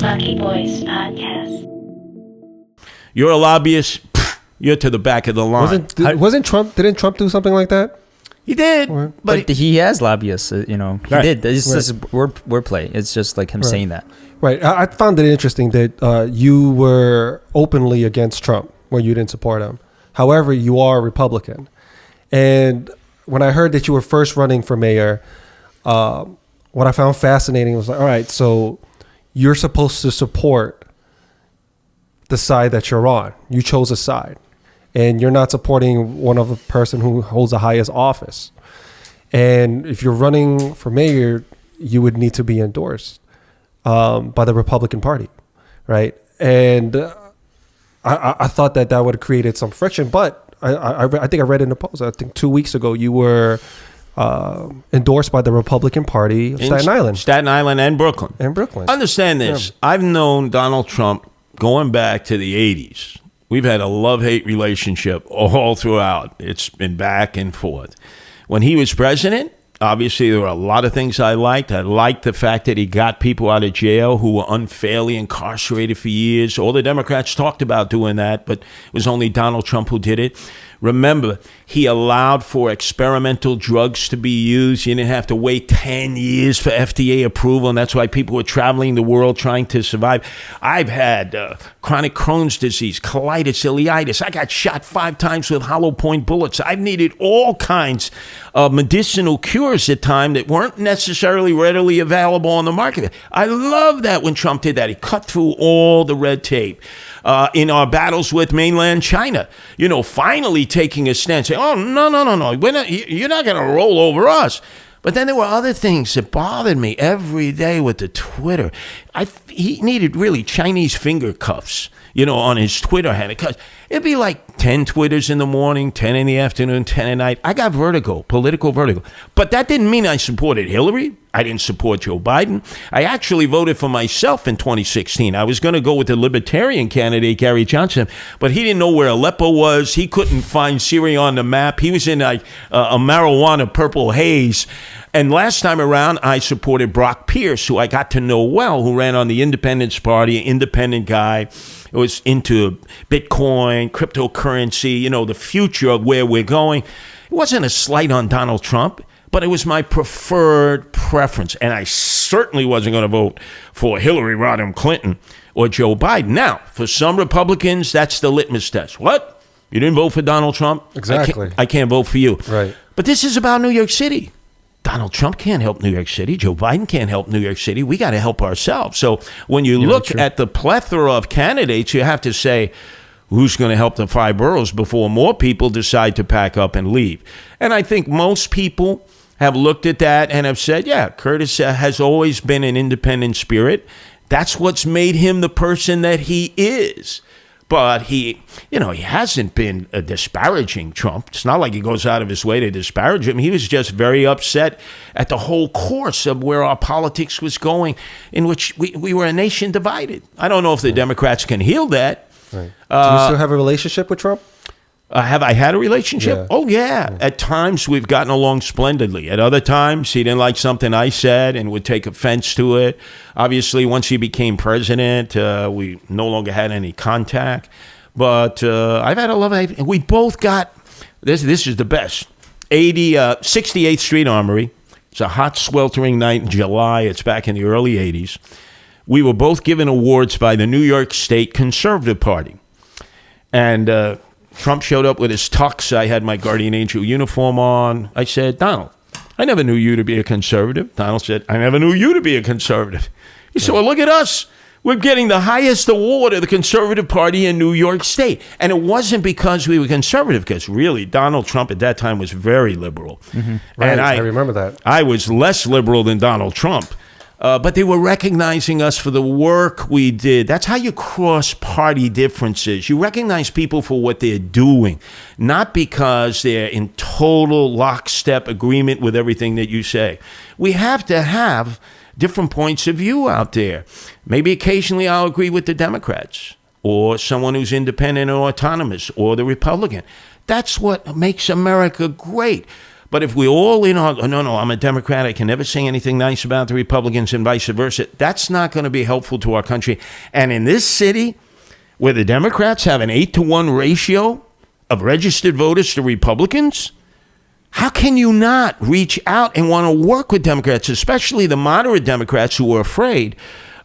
Lucky Boys Podcast. You're a lobbyist. You're to the back of the line. Wasn't Trump? Didn't Trump do something like that? He did, but he has lobbyists. He Right. did. It's just wordplay. It's just like him saying that. Right. I found it interesting that you were openly against Trump when you didn't support him. However, you are a Republican. And when I heard that you were first running for mayor, what I found fascinating was like, all right, so you're supposed to support the side that you're on. You chose a side. And you're not supporting one of the person who holds the highest office. And if you're running for mayor, you would need to be endorsed by the Republican Party, right? And I thought that would have created some friction, but I think I read in the post, I think 2 weeks ago, you were endorsed by the Republican Party of Staten Island. Staten Island and Brooklyn. Understand this. Yeah. I've known Donald Trump going back to the 80s. We've had a love-hate relationship all throughout. It's been back and forth. When he was president, obviously there were a lot of things I liked. I liked the fact that he got people out of jail who were unfairly incarcerated for years. All the Democrats talked about doing that, but it was only Donald Trump who did it. Remember, he allowed for experimental drugs to be used. You didn't have to wait 10 years for FDA approval, and that's why people were traveling the world trying to survive. I've had chronic Crohn's disease, colitis, ileitis. I got shot 5 times with hollow point bullets. I've needed all kinds of medicinal cures at times that weren't necessarily readily available on the market. I love that when Trump did that. He cut through all the red tape. In our battles with mainland China, finally taking a stance, saying, oh, no, you're not going to roll over us. But then there were other things that bothered me every day with the Twitter. He needed really Chinese finger cuffs, on his Twitter handle. Because it'd be like 10 Twitters in the morning, 10 in the afternoon, 10 at night. I got vertigo, political vertigo. But that didn't mean I supported Hillary. I didn't support Joe Biden. I actually voted for myself in 2016. I was going to go with the Libertarian candidate, Gary Johnson, but he didn't know where Aleppo was. He couldn't find Syria on the map. He was in a marijuana purple haze. And last time around, I supported Brock Pierce, who I got to know well, who ran on the Independence Party, an independent guy. It was into Bitcoin, cryptocurrency, the future of where we're going. It wasn't a slight on Donald Trump, but it was my preferred preference. And I certainly wasn't going to vote for Hillary Rodham Clinton or Joe Biden. Now, for some Republicans, that's the litmus test. What? You didn't vote for Donald Trump? Exactly. I can't vote for you. Right. But this is about New York City. Donald Trump can't help New York City. Joe Biden can't help New York City. We got to help ourselves. So when you look at the plethora of candidates, you have to say, who's going to help the 5 boroughs before more people decide to pack up and leave? And I think most people have looked at that and have said, yeah, Curtis has always been an independent spirit. That's what's made him the person that he is. But he hasn't been disparaging Trump. It's not like he goes out of his way to disparage him. He was just very upset at the whole course of where our politics was going, in which we were a nation divided. I don't know if the Democrats can heal that. Right. Do you still have a relationship with Trump? Have I had a relationship? Yeah. Oh, yeah. At times, we've gotten along splendidly. At other times, he didn't like something I said and would take offense to it. Obviously, once he became president, we no longer had any contact. But I've had a love. We both got, this is the best, 68th Street Armory. It's a hot, sweltering night in July. It's back in the early 80s. We were both given awards by the New York State Conservative Party. And Trump showed up with his tux. I had my Guardian Angel uniform on. I said, Donald, I never knew you to be a conservative. Donald said, I never knew you to be a conservative. He said, well, look at us. We're getting the highest award of the Conservative Party in New York State. And it wasn't because we were conservative, because really Donald Trump at that time was very liberal. Mm-hmm. Right, and I remember that. I was less liberal than Donald Trump. But they were recognizing us for the work we did. That's how you cross party differences. You recognize people for what they're doing, not because they're in total lockstep agreement with everything that you say. We have to have different points of view out there. Maybe occasionally I'll agree with the Democrats or someone who's independent or autonomous or the Republican. That's what makes America great. But if we all in on, no, I'm a Democrat, I can never say anything nice about the Republicans and vice versa, that's not going to be helpful to our country. And in this city, where the Democrats have an 8-to-1 ratio of registered voters to Republicans, how can you not reach out and want to work with Democrats, especially the moderate Democrats who are afraid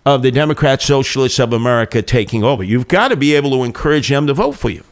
of the Democrat Socialists of America taking over? You've got to be able to encourage them to vote for you.